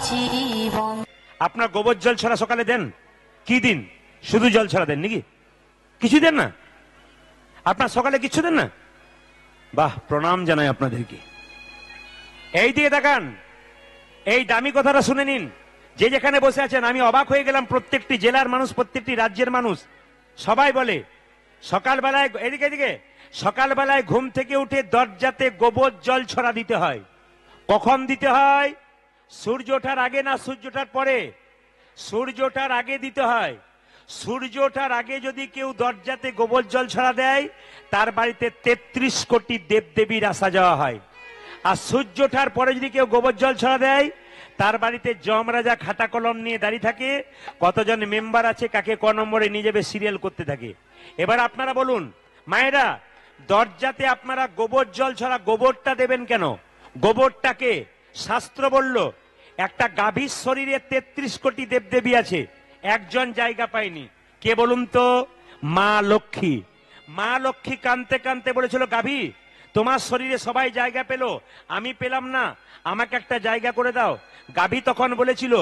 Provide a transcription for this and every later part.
জীবন। আপনার গোবর জল ছড়া সকালে দেন? কি দিন? শুধু জল ছড়া দেন নাকি? কিছু দেন না? আপনার সকালে কিছু দেন না? বাহ, প্রণাম জানাই আপনাদেরকে। এই দিকে তাকান, এই দামি কথাটা শুনে নিন। যে যেখানে বসে আছেন, আমি অবাক হয়ে গেলাম। প্রত্যেকটি জেলার মানুষ, প্রত্যেকটি রাজ্যের মানুষ সবাই বলে সকালবেলায়, এদিকে এদিকে, সকালবেলায় ঘুম থেকে উঠে দরজাতে গোবর জল ছড়া দিতে হয়। কখন দিতে হয়? সূর্য ওঠার আগে না সূর্য ওঠার পরে? সূর্য ওঠার আগে দিতে হয়। সূর্য ওঠার আগে যদি কেউ দরজাতে গোবর জল ছড়া দেয়, তার বাড়িতে 33 কোটি দেবদেবীর আসা যাওয়া হয়। আর সূর্য ওঠার পরে যদি কেউ গোবর জল ছড়া দেয়, তার বাড়িতে যমরাজা খাতা কলম নিয়ে দাঁড়িয়ে থাকে, কতজন মেম্বার আছে, কাকে ক নম্বরে নিয়ে যাবে, সিরিয়াল করতে থাকে। এবার আপনারা বলুন মায়েরা, দরজাতে আপনারা গোবর জল ছড়া গোবরটা দেবেন কেন? গোবরটাকে শাস্ত্র বলল, একটা গাভীর শরীরে 33 কোটি দেবদেবী আছে, একজন জায়গা পায়নি। কে বলুন তো? মা লক্ষ্মী। মা লক্ষ্মী কাঁদতে কাঁদতে বলেছিল, গাভী তোমার শরীরে সবাই জায়গা পেল, আমি পেলাম না, আমাকে একটা জায়গা করে দাও। গাভী তখন বলেছিল,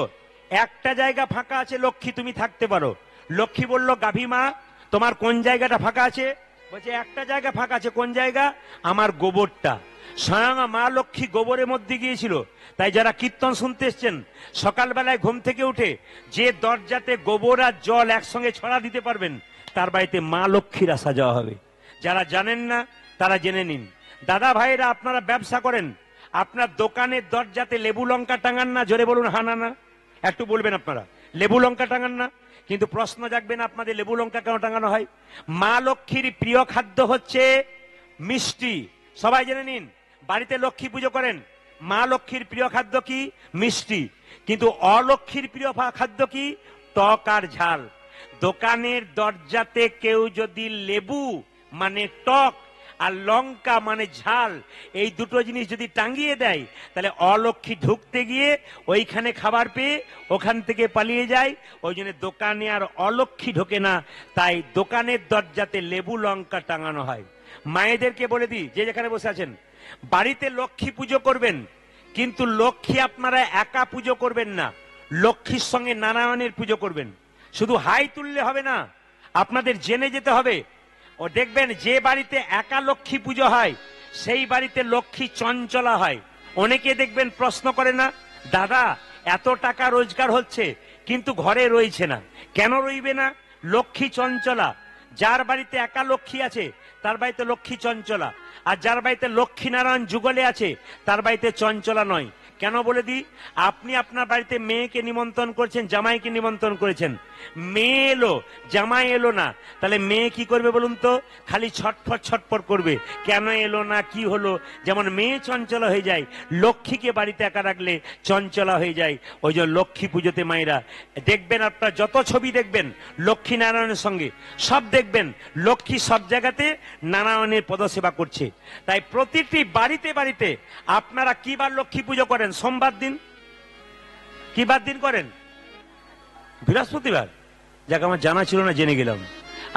একটা জায়গা ফাঁকা আছে লক্ষ্মী, তুমি থাকতে পারো। লক্ষ্মী বলল, গাভী মা তোমার কোন জায়গাটা ফাঁকা আছে? বলছে একটা জায়গা ফাঁকা আছে। কোন জায়গা? আমার গোবরটা। স্বয়ং মা লক্ষ্মী গোবরের মধ্যে গিয়েছিল। তাই যারা কীর্তন শুনতে এসছেন, সকালবেলায় ঘুম থেকে উঠে যে দরজাতে গোবর আর জল একসঙ্গে ছড়া দিতে পারবেন, তার বাড়িতে মা লক্ষ্মীর আসা যাওয়া হবে। যারা জানেন না তারা জেনে নিন। দাদা ভাইরা, আপনারা ব্যবসা করেন, আপনার দোকানের দরজাতে লেবু লঙ্কা টাঙান না? জোরে বলুন হা না না। একটু বলবেন আপনারা, লেবু লঙ্কা টাঙান না? কিন্তু প্রশ্ন জাগবে না আপনাদের, লেবু লঙ্কা কেন টাঙানো হয়? মা লক্ষ্মীর প্রিয় খাদ্য হচ্ছে মিষ্টি। সবাই জেনে নিন, বাড়িতে লক্ষ্মী পুজো করেন, মা লক্ষ্মীর প্রিয় খাদ্য কি? মিষ্টি। কিন্তু অলক্ষ্মীর প্রিয় খাদ্য কি? টক আর ঝাল। দোকানের দরজাতে কেউ যদি লেবু মানে টক আর লঙ্কা মানে ঝাল, এই দুটো জিনিস যদি টাঙ্গিয়ে দেয়, তাহলে অলক্ষ্মী ঢুকতে গিয়ে ওইখানে খাবার পেয়ে ওখান থেকে পালিয়ে যায়। ওই জন্য দোকানে আর অলক্ষ্মী ঢোকে না, তাই দোকানের দরজাতে লেবু লঙ্কা টাঙানো হয়। মায়েদেরকে বলে দিই, যে যেখানে বসে আছেন, বাড়িতে লক্ষ্মী পুজো করবেন, কিন্তু লক্ষ্মী আপনারা একা পুজো করবেন না, লক্ষ্মীর সঙ্গে নারায়ণের পুজো করবেন। শুধু হাই তুললে হবে না, আপনাদের জেনে যেতে হবে। ও দেখবেন, যে বাড়িতে একা লক্ষ্মী পুজো হয়, সেই বাড়িতে লক্ষ্মী চঞ্চলা হয়। অনেকে দেখবেন প্রশ্ন করে না, দাদা এত টাকা রোজগার হচ্ছে কিন্তু ঘরে রয়েছে না, কেন রইবে না? লক্ষ্মী চঞ্চলা। যার বাড়িতে একা লক্ষ্মী আছে তার বাড়িতে লক্ষ্মী চঞ্চলা, আর যার বাড়িতে লক্ষ্মী নারায়ণ যুগলে আছে তার বাড়িতে চঞ্চলা নয়। কেন বলে দিই, আপনি আপনার বাড়িতে মেয়েকে নিমন্ত্রণ করেছেন, জামাইকে নিমন্ত্রণ করেছেন, মেয়ে এলো জামাই এলো না, তাহলে মেয়ে কি করবে বলুন তো? খালি ছটফট ছটফট করবে, কেন এলো না, কি হলো। যেমন মেয়ে চঞ্চলা হয়ে যায়, লক্ষ্মীকে বাড়িতে একা রাখলে চঞ্চলা হয়ে যায়। ওই যে লক্ষ্মী পুজোতে মায়েরা দেখবেন, আপনার যত ছবি দেখবেন লক্ষ্মী নারায়ণের সঙ্গে, সব দেখবেন লক্ষ্মী সব জায়গাতে নারায়ণের পদসেবা করছে। তাই প্রতিটি বাড়িতে বাড়িতে আপনারা কিবার লক্ষ্মী পুজো করেন? সোমবার দিন। কিবার দিন করেন? বৃহস্পতিবার। যাক, আমার জানা ছিল না, জেনে গেলাম।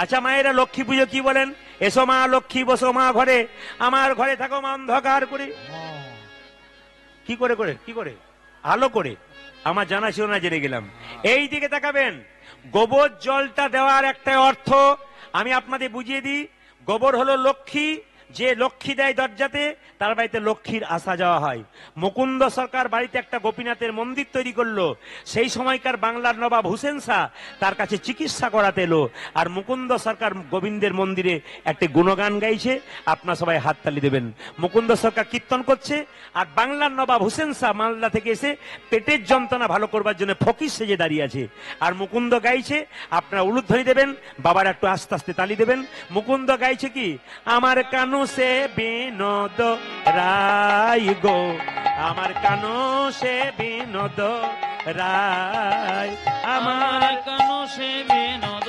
আচ্ছা মায়েরা, লক্ষ্মী পুজো কি বলেন? এসো মা লক্ষ্মী বসো মা ঘরে, আমার ঘরে থাকো মা অন্ধকার করে। কি করে করে কি করে? আলো করে। আমার জানা ছিল না, জেনে গেলাম। এই দিকে তাকাবেন, গোবর জলটা দেওয়ার একটা অর্থ আমি আপনাদের বুঝিয়ে দিই। গোবর হলো লক্ষ্মী, যে লক্ষ্মী দেয় দরজাতে, তার বাড়িতে লক্ষ্মীর আসা যাওয়া হয়। মুকুন্দ সরকার বাড়িতে একটা গোপীনাথের মন্দির তৈরি করলো। সেই সময়কার বাংলার নবাব হুসেন শাহ তার কাছে চিকিৎসা করাতে এলো, আর মুকুন্দ সরকার গোবিন্দের মন্দিরে একটা গুণগান গাইছে। আপনারা সবাই হাততালি দেবেন। মুকুন্দ সরকার কীর্তন করছে, আর বাংলার নবাব হুসেন শাহ মালদা থেকে এসে পেটের যন্ত্রণা ভালো করবার জন্য ফকির সেজে দাঁড়িয়ে আছে, আর মুকুন্দ গাইছে। আপনারা উলুধ্বনি দেবেন, বাবার একটু আস্তে আস্তে তালি দেবেন। মুকুন্দ গাইছে কি? আমার কানু সে বিনোদ রায় গো, আমার কানু সে বিনোদ রায়, আমার কানু সে বিনোদ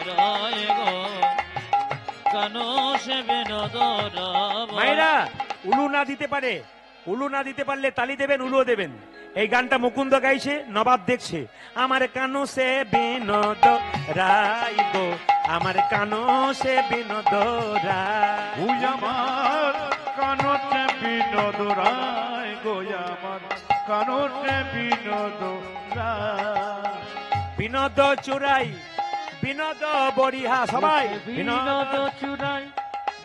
রায় গো, কানু সে বিনোদ রায়। মায়েরা উলু না দিতে পারে, উলু না দিতে পারলে তালি দেবেন, উলুও দেবেন। এই গানটা মুকুন্দ গাইছে, নবাব দেখছে। আমার কানু সে বিনোদ রায় গো, আমার কানু সে বিনোদ রায়, আমার কানু সে বিনোদ রায় গো, আমার কানসে বিনোদ রায়। বিনোদ চুরাই বিনোদ বরিহা সবাই বিনোদ চুরাই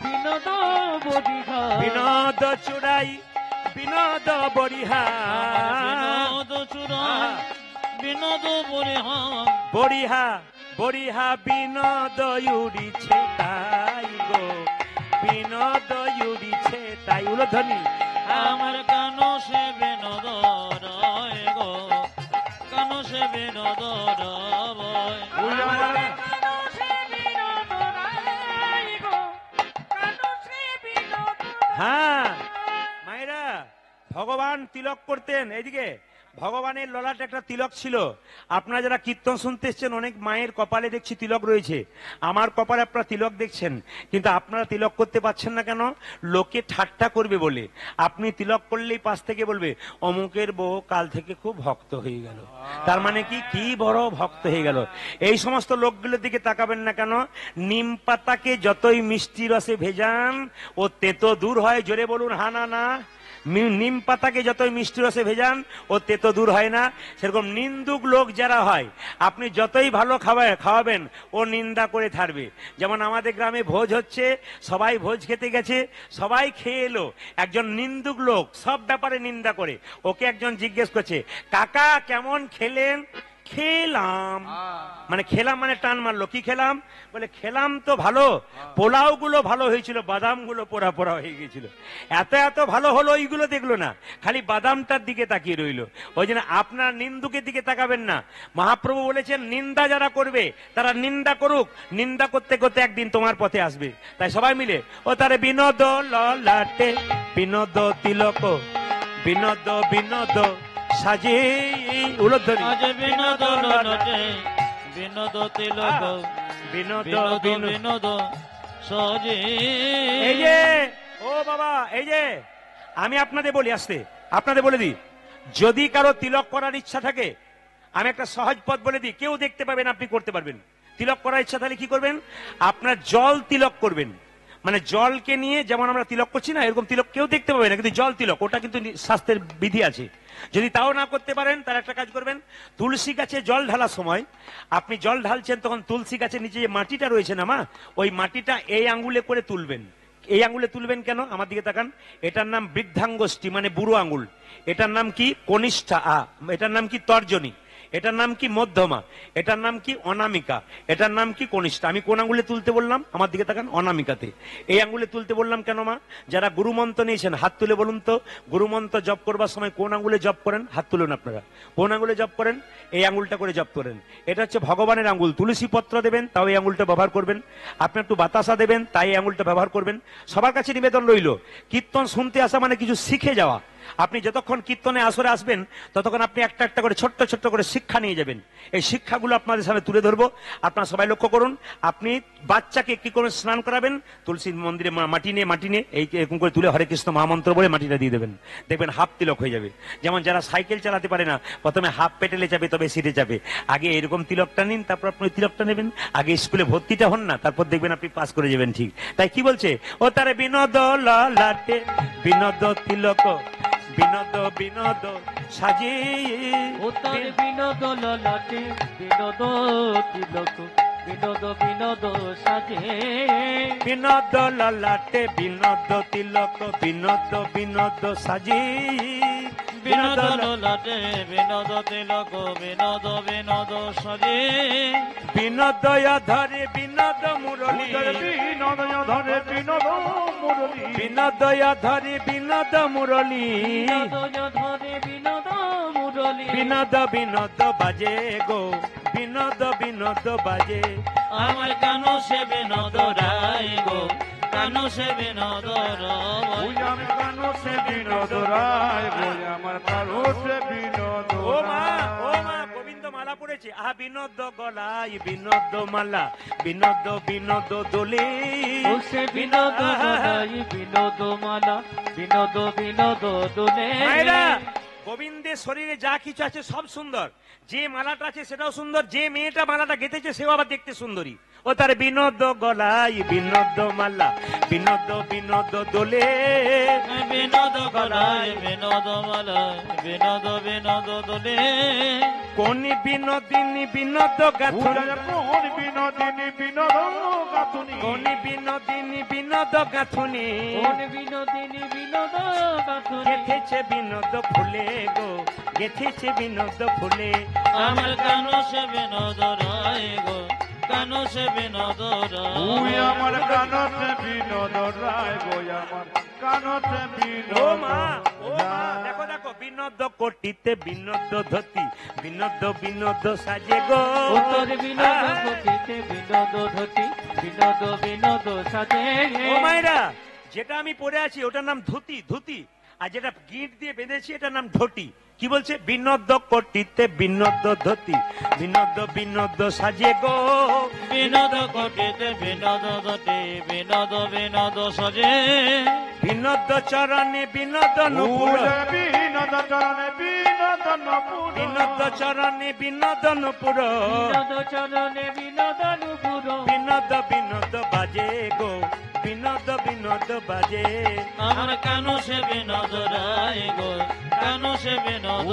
বিনোদ বরিহা বিনোদ চুরাই বিনোদ বরিহা বিনোদ চুরাই বিনোদ বরিহা বরিহা বরিহা বিনোদ উড়িছে তাই গো বিনোদ উড়িছে তাই উলধ্বনি আমার কানো সে বিনোদ রয় গো কানো সে বিনোদ রয় ওই আমার হ্যাঁ মায়েরা ভগবান তিলক করতেন এইদিকে ভগবানের ললাটে একটা তিলক ছিল আপনারা যারা কীর্তন শুনতে এসছেন অনেক মায়ের কপালে দেখছি তিলক রয়েছে আমার কপালে আপনারা তিলক দেখছেন কিন্তু আপনারা তিলক করতে পারছেন না কেন লোকে ঠাট্টা করবে বলে আপনি তিলক করলেই পাশ থেকে বলবে অমুকের বউ কাল থেকে খুব ভক্ত হয়ে গেল তার মানে কি কি বড় ভক্ত হয়ে গেল এই সমস্ত লোকগুলোর দিকে তাকাবেন না কেন নিম পাতাকে যতই মিষ্টি রসে ভেজান ও তেতো দূর হয় জোরে বলুন হা না না নিম পাতাকে যতই মিষ্টি রসে ভেজান ও তেতো দূর হয় না সেরকম নিন্দুক লোক যারা হয় আপনি যতই ভালো খাওয়াবেন ও নিন্দা করে থাকবে যেমন আমাদের গ্রামে ভোজ হচ্ছে সবাই ভোজ খেতে গেছে সবাই খেয়ে এলো একজন নিন্দুক লোক সব ব্যাপারে নিন্দা করে ওকে একজন জিজ্ঞেস করছে কাকা কেমন খেলেন খেলাম মানে খেলাম মানে টান মারলো কি খেলাম বলে খেলাম তো ভালো পোলাও গুলো ভালো হয়েছিল বাদাম গুলো পোড়া পোড়া হয়ে গেছিল এত এত ভালো হলো এইগুলো দেখলো না খালি বাদামটার দিকে তাকিয়ে রইলো ওই জন্য আপনার নিন্দুকের দিকে তাকাবেন না মহাপ্রভু বলেছেন নিন্দা যারা করবে তারা নিন্দা করুক নিন্দা করতে করতে একদিন তোমার পথে আসবে তাই সবাই মিলে ও তারে বিনোদ ললাটে বিনোদ তিলক বিনোদ বিনোদ সাজে উলধ্বনি আজ বিনোদ ললটে বিনোদ তিলক বিনোদ বিনোদ বিনোদ বিনোদ সজে এই যে ও বাবা এই যে আমি আপনাদের বলি আসতে আপনাদের বলে দিই যদি কারো তিলক করার ইচ্ছা থাকে আমি একটা সহজ পথ বলে দিই কেউ দেখতে পাবেন আপনি করতে পারবেন তিলক করার ইচ্ছা তাহলে কি করবেন আপনার জল তিলক করবেন মানে জলকে নিয়ে যেমন আমরা তিলক করছি না এরকম তিলক কেউ দেখতে পাবে না কিন্তু জল তিলক ওটা কিন্তু স্বাস্থ্যের বিধি আছে যদি তাও না করতে পারেন তার একটা কাজ করবেন তুলসী গাছে জল ঢালার সময় আপনি জল ঢালছেন তখন তুলসী গাছের নিচে যে মাটিটা রয়েছে না মা ওই মাটিটা এই আঙ্গুলে করে তুলবেন এই আঙ্গুলে তুলবেন কেন আমার দিকে তাকান এটার নাম বৃদ্ধাঙ্গুষ্ঠী মানে বুড়ো আঙ্গুল এটার নাম কি কনিষ্ঠা এটার নাম কি তর্জনী এটার নাম কি মধ্যমা এটার নাম কি অনামিকা এটার নাম কি কনিষ্ঠা আমি কোন আঙ্গুলে তুলতে বললাম আমার দিকে তাকান অনামিকাতে এই আঙ্গুলে তুলতে বললাম কেন মা যারা গুরুমন্ত্র নিয়েছেন হাত তুলে বলুন তো গুরুমন্ত্র জপ করবার সময় কোন আঙ্গুলে জপ করেন হাত তুলুন আপনারা কোন আঙ্গুলে জপ করেন এই আঙ্গুলটা করে জপ করেন এটা হচ্ছে ভগবানের আঙ্গুল তুলসী পত্র দেবেন তাও এই আঙ্গুলটা ব্যবহার করবেন আপনি একটু বাতাসা দেবেন তাই এই আঙ্গুলটা ব্যবহার করবেন সবার কাছে নিবেদন রইল কীর্তন শুনতে আসা মানে কিছু শিখে যাওয়া আপনি যতক্ষণ কীর্তনে আসরে আসবেন ততক্ষণ আপনি একটা একটা করে ছোট্ট ছোট্ট করে শিক্ষা নিয়ে যাবেন এই শিক্ষাগুলো আপনাদের সামনে তুলে ধরবো আপনারা সবাই লক্ষ্য করুন আপনি বাচ্চাকে কি করে স্নান করাবেন তুলসী মন্দিরে মাটি নিয়ে এই এরকম করে তুলে হরে কৃষ্ণ মহামন্ত্র বলে মাটিটা দিয়ে দেবেন দেখবেন হাফ তিলক হয়ে যাবে যেমন যারা সাইকেল চালাতে পারে না প্রথমে হাফ পেটেলে যাবে তবে সিটে যাবে আগে এরকম তিলকটা নিন তারপর আপনি তিলকটা নেবেন আগে স্কুলে ভর্তিটা হন না তারপর দেখবেন আপনি পাস করে যাবেন ঠিক তাই কি বলছে ও তারে বিনোদ ললাটে বিনোদ তিলক বিনোদ বিনোদ সাজে উত্তর বিনোদ ললটে বিনোদ তিলক বিনোদ বিনোদ সাজে বিনোদ ললাটে বিনোদ তিলক বিনোদ বিনোদ সাজে বিনোদ ললটে বিনোদ তিলক বিনোদ বিনোদ সাজে বিনোদয় ধরে বিনোদ মুরলী বিনোদয় ধরে বিনোদ মুরলী বিনোদয় ধরে বিনোদ মুরলী বিনোদ ধরে বিনোদ মুরলী বিনোদ বিনোদ বাজে গো বিনোদ বিনোদ বাজে আমার কানো সে বিনোদ রায় গো কানো সে বিনোদ রায় ওই আমি কানসে বিনোদ রায় বই আমার কানসে বিনোদ ও মা গোবিন্দ মালা পড়েছে আহা বিনোদ গলায় বিনোদ মালা বিনোদ বিনোদ দোলে ও সে বিনোদ গলায় বিনোদ মালা বিনোদ বিনোদ দোলে মায়েরা গোবিন্দের শরীরে যা কিছু আছে সব সুন্দর, যে মালাটা আছে সেটাও সুন্দর, যে মেয়েটা মালাটা গেঁথেছে সেও আবার দেখতে সুন্দরী। ও তার বিনোদ গলায় বিনোদ মালা, বিনোদ বিনোদ দোলে, বিনোদ গলায় বিনোদ মালায়, বিনোদ বিনোদ দোলে। কোন বিনোদিনী বিনোদ গাথুনি, কোন বিনোদিনী বিনোদ গাথুনি, কোন বিনোদিনী বিনোদ গাথুনি, কোন বিনোদিনী বিনোদ গাথুনি। গেথেছে বিনোদ ফুলে গো, গেথেছে বিনোদ ফুলে। আমার কানো সে বিনোদ রায় গো, কানো সে বিনোদ তুই রায়। আমার কানতে বিনোদ রায় গো, আমার কানতে ও বিনোদ মা, ও মা, রায়। দেখো দেখো, বিনোদ কোটিতে বিনোদ ধতি, বিনোদ বিনোদ সাজে গো। উত্তর বিনোদ ঘটিতে বিনোদ ধতি, বিনোদ বিনোদ সাজে। ও মায়েরা, যেটা আমি পরে আছি ওটার নাম ধুতি, ধুতি। আর যেটা গিট দিয়ে বেঁধেছি এটার নাম ধটি। কি বলছে? বিনোদ কোটিতে বিনোদ ধতি, বিনোদ বিনোদ সাজে গো। বিনোদ ঘটিতে বিনোদ ধতি, বিনোদ বিনোদ সাজে। বিনোদ চরণে বিনোদ নুপুর, বিনোদ চরণে বিনোদ নপুর, বিনোদ চরণে বিনোদ নুপুর, বিনোদ চরণে বিনোদ নুপুর। বিনোদ বিনোদ বাজে গো, বিনোদ বিনোদ বাজে। আমার কানো সে বিনোদ রায় গো, কানো সে বিনোদ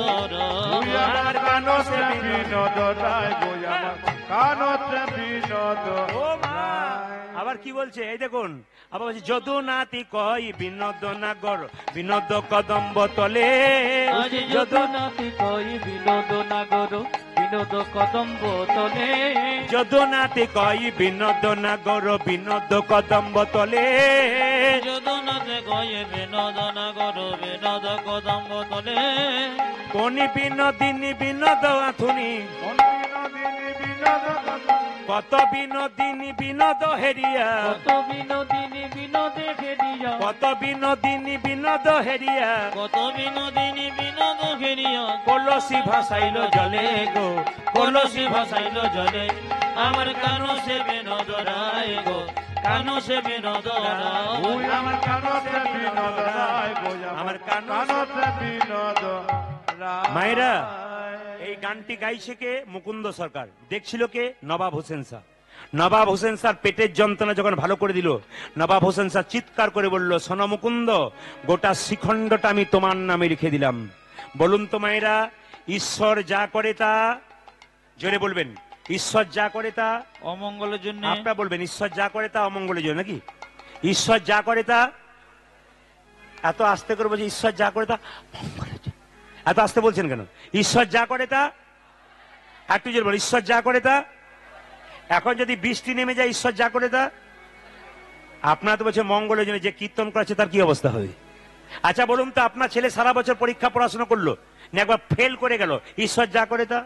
তুই রায়। আমার কানতে বিনোদ রায় গো, আমার কানতে বিনোদ ও মা, রায়। আবার কি বলছে? এই দেখুন, আবার বলছে যদু নাতি কই বিনোদ নাগর, বিনোদ কদম্ব তলে। আজ যদুনাথি কই বিনোদ নাগর, বিনোদ কদম্ব তলে। যদু নাতি কই বিনোদ নাগর, বিনোদ কদম্ব তলে। যদুনাথে কই বিনোদ নাগর, বিনোদ কদম্ব তলে। কোন বিনোদিনী বিনোদ আথুনি, কোন বিনোদিনী বিনোদ গাথুনি, কত বিনোদিনী বিনোদ হেরিয়া, কত বিনোদিনী বিনোদে ঘেরিয়া, কত বিনোদিনী বিনোদ হেরিয়া। কত বিনোদিনী বিনোদ ঘেরিয়া। কলসি ভাসাইল জলে গো, কলসি ভাসাইল জলে। আমার কানো সে বিনোদ রায় গো, কানো সে বিনোদ রায়। তুই আমার কানতে বিনোদ রায় গো, আমার কানতে বিনোদ রায়। মায়েরা, এই গানটি গাইছে কে? মুকুন্দ সরকার। দেখছিল কে? নবাব হোসেন শাহ। নবাব হোসেন শাহ পেটের যন্ত্রণা যখন ভালো করে দিল, নবাব হোসেন শাহ চিৎকার করে বলল, সোনা মুকুন্দ, গোটা শিখণ্ডটা আমি তোমার নামে লিখে দিলাম। বলুন তো মায়েরা, ঈশ্বর যা করে তা, জোরে বলবেন, ঈশ্বর যা করে তা, অমঙ্গলের জন্য। আপনারা বলবেন ঈশ্বর যা করে তা অমঙ্গলের জন্য নাকি? ঈশ্বর যা করে তা, এত আস্তে করে বলছে ঈশ্বর যা করে তা মঙ্গলের জন্য। এত আস্তে বলছেন কেন? ঈশ্বর যা করে তা, একটু জোরে বল, ঈশ্বর যা করে তা। এখন যদি বৃষ্টি নেমে যায়, ঈশ্বর যা করে তা। আপনারা তো বলছে মঙ্গলের জন্য, যে কীর্তন করাচ্ছে তার কি অবস্থা হবে? আচ্ছা বলুন তো, আপনার ছেলে সারা বছর পরীক্ষা পড়াশোনা করলো, না একবার ফেল করে গেল, ঈশ্বর যা করে তা।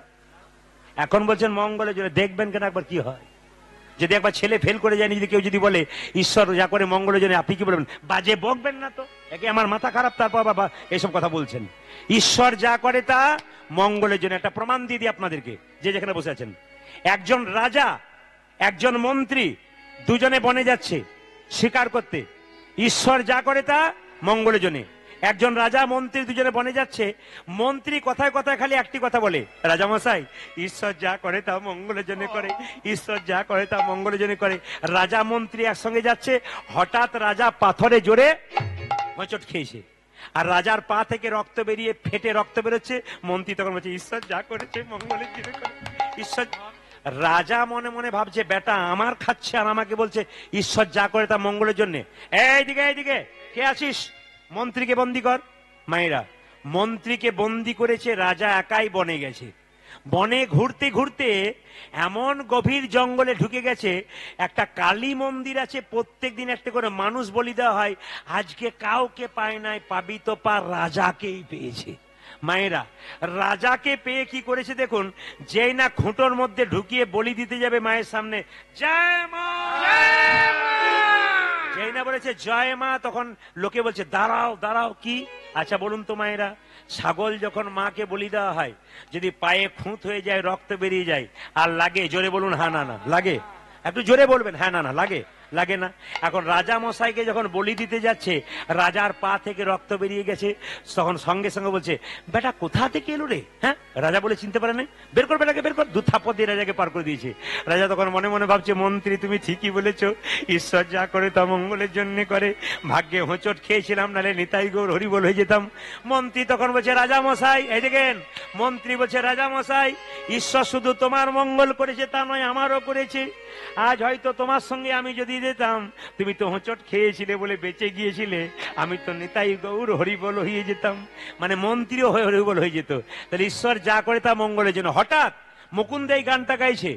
এখন বলছেন মঙ্গলের জন্য, দেখবেন কেন একবার কি হয়। যদি একবার ছেলে ফেল করে যায়নি, যদি কেউ যদি বলে ঈশ্বর যা করে মঙ্গলের জন্য, আপনি কি বলবেন? বাজে বকবেন না তো, একে আমার মাথা খারাপ, তারপর বাবা এসব কথা বলছেন। ঈশ্বর যা করে তা মঙ্গলের জন্য। একটা প্রমাণ দিয়ে দিই আপনাদেরকে, যে যেখানে বসে আছেন। একজন রাজা, একজন মন্ত্রী, দুজনে বনে যাচ্ছে শিকার করতে। ঈশ্বর যা করে তা মঙ্গলের জন্য। একজন রাজা মন্ত্রী দুজনে বনে যাচ্ছে, মন্ত্রী কথায় কথায় খালি একটি কথা বলে, রাজা মশাই, ঈশ্বর যা করে তা মঙ্গলের জন্য করে, ঈশ্বর যা করে তা মঙ্গলের জন্য করে। রাজা মন্ত্রী একসঙ্গে যাচ্ছে, হঠাৎ রাজা পাথরে জোরে হোঁচট খেয়েছে, আর রাজার পা থেকে রক্ত বেরিয়ে ফেটে রক্ত বেরোচ্ছে। মন্ত্রী তখন বলছে, ঈশ্বর যা করেছে মঙ্গলের জন্য করে, ঈশ্বর। রাজা মনে মনে ভাবছে, বেটা আমার খাচ্ছে আর আমাকে বলছে ঈশ্বর যা করে তা মঙ্গলের জন্য। এইদিকে এইদিকে, কে আছিস? মন্ত্রীকে বন্দি কর। মায়েরা, মন্ত্রীকে বন্দি করেছে, রাজা একাই বনে গেছে। বনে ঘুরতে ঘুরতে এমন গভীর জঙ্গলে ঢুকে গেছে, একটা কালী মন্দির আছে, প্রত্যেকদিন একটা করে মানুষ বলি দেওয়া হয়। আজকে কাউকে পায় নাই, পাবি তো পা, রাজাকেই পেয়েছে। মায়েরা, রাজাকে পেয়ে কি করেছে দেখুন, যেই না খুঁটোর মধ্যে ঢুকিয়ে বলি দিতে যাবে মায়ের সামনে, জয় মা, যেই না বলেছে জয় মা, তখন লোকে বলছে দাঁড়াও দাঁড়াও। কি? আচ্ছা বলুন তো মায়েরা, ছাগল যখন মাকে বলি দেওয়া হয়, যদি পায়ে খুঁত হয়ে যায়, রক্ত বেরিয়ে যায়, আর লাগে? জোরে বলুন হ্যাঁ না না লাগে। একটু জোরে বলবেন, হ্যাঁ না না লাগে। লাগে না। এখন রাজা মশাইকে যখন বলি দিতে যাচ্ছে, রাজার পা থেকে রক্ত বেরিয়ে গেছে, তখন সঙ্গে সঙ্গে বলছে, বেটা কোথা থেকে এলো রে? হ্যাঁ, রাজা বলে চিনতে পারে না, বের কর বেটাকে, বের কর। 2 থাপ্পড় দিয়ে রাজাকে পার করে দিয়েছে। রাজা তখন মনে মনে ভাবছে, মন্ত্রী তুমি ঠিকই বলেছো, ঈশ্বর যা করে তা মঙ্গলের জন্য করে, ভাগ্যে হোঁচট খেয়েছিলাম, নালে নিতাই গৌর হরিবল হয়ে যেতাম। মন্ত্রী তখন বলছে, রাজা মশাই, এই দেখেন, মন্ত্রী বলছে, রাজা মশাই, ঈশ্বর শুধু তোমার মঙ্গল করেছে তা নয়, আমারও করেছে। আজ হয়তো তোমার সঙ্গে আমি যদি যেতাম, তুমি তো হোঁচট খেয়েছিলে বলে বেঁচে গিয়েছিলে, আমি তো নিতাই গৌর হরিবল হয়ে যেতাম। মানে মন্ত্রীও হয়ে হরিবল হয়ে যেত। তাহলে ঈশ্বর যা করে তা মঙ্গলের জন্য। হঠাৎ মুকুন্দ এই গানটা গাইছে,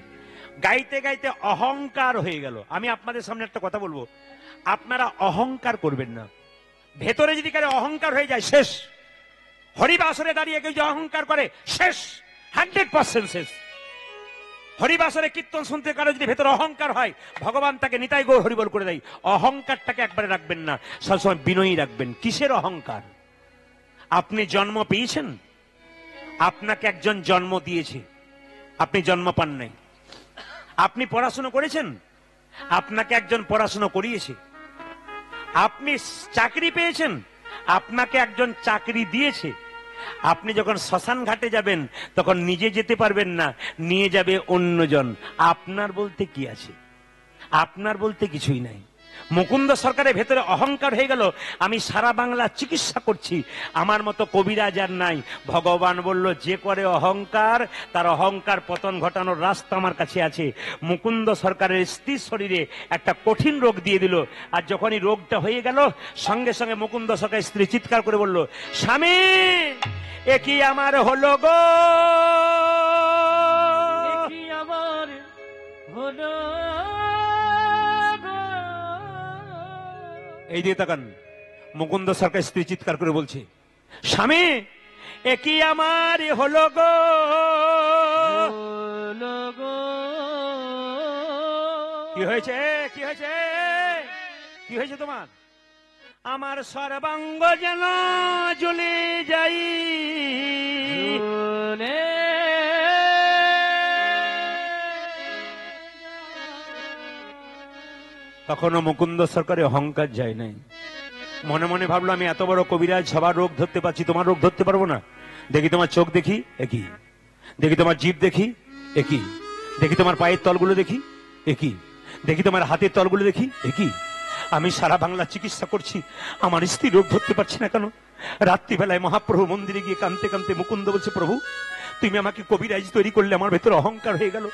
গাইতে গাইতে অহংকার হয়ে গেল। আমি আপনাদের সামনে একটা কথা বলবো, আপনারা অহংকার করবেন না। ভেতরে যদি কারো অহংকার হয়ে যায়, শেষ। হরিবাসরে দাঁড়িয়ে কেউ যে অহংকার করে, শেষ, 100% শেষ। হরিবাসরে কীর্তন শুনতে কারো যদি ভেতরে অহংকার হয়, ভগবান তাকে নিতাই গৌর হরিবল করে দেয়। অহংকারটাকে একবারে রাখবেন না, সবসময় বিনয়ী রাখবেন। কিসের অহংকার? আপনি জন্ম পেয়েছেন, আপনাকে একজন জন্ম দিয়েছে, আপনি জন্ম পান নাই। আপনি পড়াশোনা করেছেন, আপনাকে একজন পড়াশোনা করিয়েছে। আপনি চাকরি পেয়েছেন, আপনাকে একজন চাকরি দিয়েছে। আপনি যখন শ্মশান ঘাটে যাবেন, তখন নিজে যেতে পারবেন না, নিয়ে যাবে অন্যজন। আপনার বলতে কি আছে? আপনার বলতে কিছুই নাই। মুকুন্দ সরকারের ভেতরে অহংকার হয়ে গেল, আমি সারা বাংলা চিকিৎসা করছি, আমার মতো কবিরাজ আর নাই। ভগবান বলল, যে করে অহংকার, তার অহংকার পতন ঘটানোর রাস্তা আমার কাছে আছে। মুকুন্দ সরকারের স্ত্রীর শরীরে একটা কঠিন রোগ দিয়ে দিল। আর যখনই রোগটা হয়ে গেল, সঙ্গে সঙ্গে মুকুন্দ সরকারের স্ত্রী চিৎকার করে বলল, স্বামী এ কি আমার হলো গো, কি আমার হলো গো। এই দিয়ে তাকান, মুকুন্দ সরকার স্ত্রী চিৎকার করে বলছে, স্বামী এ কি আমার হলো গো, হলো গো। কি হয়েছে, কি হয়েছে, কি হয়েছে তোমার? আমার সর্বাঙ্গ যেন জ্বলে যাই, ঝুলে তখনও মুকুন্দ সরকারের অহংকার যায় নাই। মনে মনে ভাবলো, আমি এত বড় কবিরাজ, সবার রোগ ধরতে পারছি, তোমার রোগ ধরতে পারবো না। দেখি তোমার চোখ দেখি, একই। দেখি তোমার জিভ দেখি, একই। দেখি তোমার পায়ের তলগুলো দেখি, একই। দেখি তোমার হাতের তলগুলো দেখি, একই। আমি সারা বাংলা চিকিৎসা করছি, আমার স্ত্রী রোগ ধরতে পারছি না কেন? রাত্রিবেলায় মহাপ্রভু মন্দিরে গিয়ে কাঁদতে কাঁদতে মুকুন্দ বলছে, প্রভু তুমি আমাকে কবিরাজ তৈরি করলে, আমার ভেতরে অহংকার হয়ে গেল,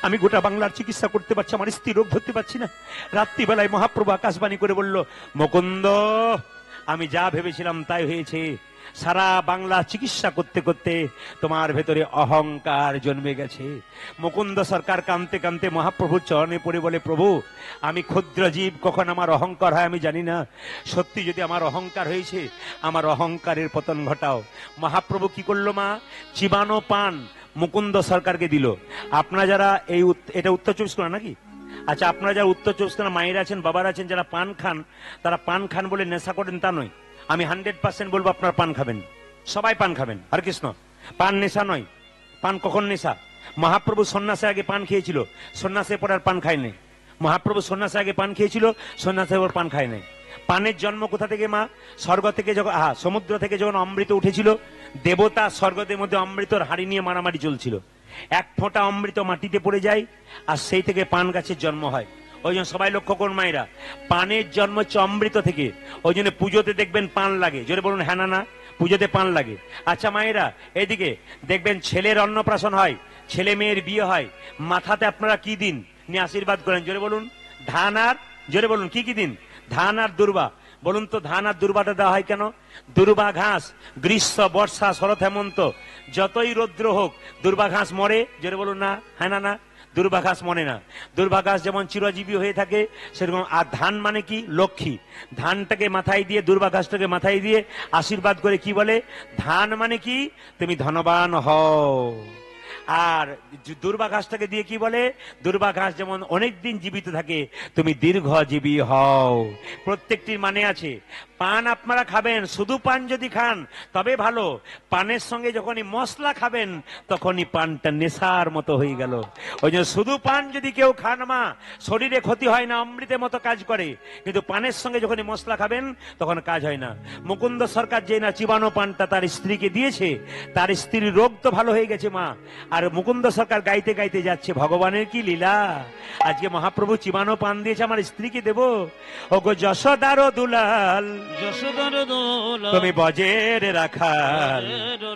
আমি গোটা বাংলার চিকিৎসা করতে পারছি, আমার স্ত্রী রোগ ধরতে পারছি না। রাত্রিবেলায় মহাপ্রভু আকাশবাণী করে বলল, মুকুন্দ আমি যা ভেবেছিলাম তাই হয়েছে। সারা বাংলা চিকিৎসা করতে করতে তোমার ভেতরে অহংকার জন্মে গেছে। মুকুন্দ সরকার কাঁদতে কাঁদতে মহাপ্রভুর চরণে পড়ে বলে, প্রভু আমি ক্ষুদ্র জীব, কখন আমার অহংকার হয় আমি জানি না, সত্যি যদি আমার অহংকার হয়েছে, আমার অহংকারের পতন ঘটাও। মহাপ্রভু কি করলো মা? চিবানো পান মুকুন্দ সরকারকে দিল। আপনারা যারা এটা উত্তর 24 পরগনা নাকি? আচ্ছা, আপনারা যারা উত্তর 24 পরগনা মায়েরা আছেন, বাবারা আছেন, যারা পান খান, তারা পান খান বলে নেশা করেন তা নয়। আমি 100% বলবো আপনারা পান খাবেন, সবাই পান খাবেন। হরে কৃষ্ণ। পান নেশা নয়। পান কখন নেশা? মহাপ্রভু সন্ন্যাসের আগে পান খেয়েছিল, সন্ন্যাসের পর আর পান খায় নাই। মহাপ্রভু সন্ন্যাসের আগে পান খেয়েছিল, সন্ন্যাসের পর পান খায় নাই। পানের জন্ম কোথা থেকে মা? স্বর্গ থেকে। যখন সমুদ্র থেকে যখন অমৃত উঠেছিল, দেবতা স্বর্গদের মধ্যে অমৃতর হাড়ি নিয়ে মারামারি চলছিল, এক ফোঁটা অমৃত মাটিতে পড়ে যায়, আর সেই থেকে পান গাছের জন্ম হয়। ওই জন্য সবাই লক্ষ্য করুন মায়েরা, পানের জন্ম হচ্ছে অমৃত থেকে। ওই জন্য পুজোতে দেখবেন পান লাগে, জোরে বলুন হ্যাঁ না না, পুজোতে পান লাগে। আচ্ছা মায়েরা, এদিকে দেখবেন ছেলের অন্নপ্রাশন হয়, ছেলে মেয়ের বিয়ে হয়, মাথাতে আপনারা কি দিন নিয়ে আশীর্বাদ করেন? জোরে বলুন। ধান আর, জোরে বলুন কি কি দিন? ধান আর দুর্বা। বলুন তো ধান আর দুর্বাটা দেওয়া হয় কেন? দুর্বা ঘাস গ্রীষ্ম বর্ষা শরৎ হেমন্ত যতই রৌদ্র হোক দুর্বা ঘাস মরে। জোরে বলুন না হ্যাঁ না না, দুর্বা ঘাস মরে না। দুর্বা ঘাস যেমন চিরজীবী হয়ে থাকে সেরকম। আর ধান মানে কি? লক্ষ্মী। ধানটাকে মাথায় দিয়ে, দুর্বা ঘাসটাকে মাথায় দিয়ে আশীর্বাদ করে কি বলে? ধান মানে কি? তুমি ধনবান হও। আর দুর্বা ঘাসটাকে দিয়ে কি বলে? দুর্বা ঘাস যেমন অনেক দিন জীবিত থাকে, তুমি দীর্ঘজীবী হও। প্রত্যেকটির মানে আছে। পান আপনারা খাবেন, শুধু পান যদি খান তবে ভালো। পানের সঙ্গে যখনই মশলা খাবেন তখনই পানটা নেশার মতো হয়ে গেল। ওই জন্য শুধু পান যদি কেউ খান মা, শরীরে ক্ষতি হয় না, অমৃতের মতো কাজ করে। কিন্তু পানের সঙ্গে যখনই মশলা খাবেন তখন কাজ হয় না। মুকুন্দ সরকার যে না চিবানো পানটা তার স্ত্রীকে দিয়েছে, তার স্ত্রীর রোগ তো ভালো হয়ে গেছে মা। আর মুকুন্দ সরকার গাইতে গাইতে যাচ্ছে, ভগবানের কি লীলা, আজকে মহাপ্রভু চিবানো পান দিয়েছে আমার স্ত্রীকে দেব। ও গো যশোদারো দুলাল, যশোদার দোলা তুমি বজের রাখাল,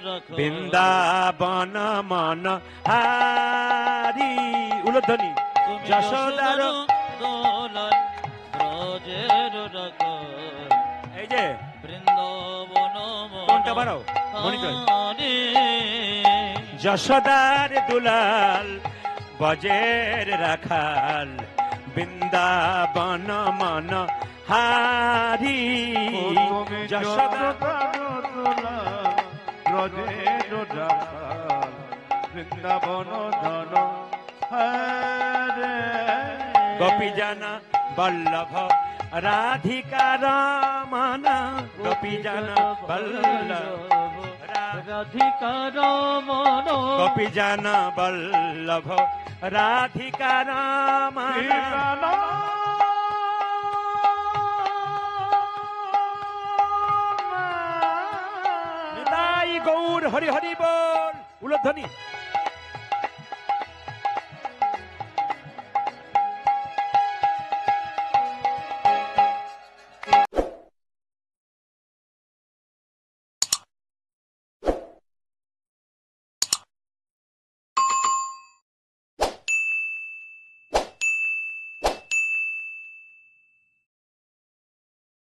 রাখা বৃন্দাবন মন হারি। উলধ্বনি। তুমি যশোদার দোলাল ব্রজের রাখা এই যে বৃন্দাবন কোনটা বাড়াও মনিটর। মনোহারি। যশোদার দুলাল বজের রাখাল, বৃন্দাবন মন হারি। তুমি যশোদা ব্রজের রাখাল, বৃন্দাবন ধন হরে। গোপী জানা বল্লভ রাধিকা রমনা, গোপী জানা বল্লভ রাধিকার মন গোপী জানা বল্লভ রাধিকা রমনা। নিতাই গৌর হরি হরি বল। উলধ্বনি।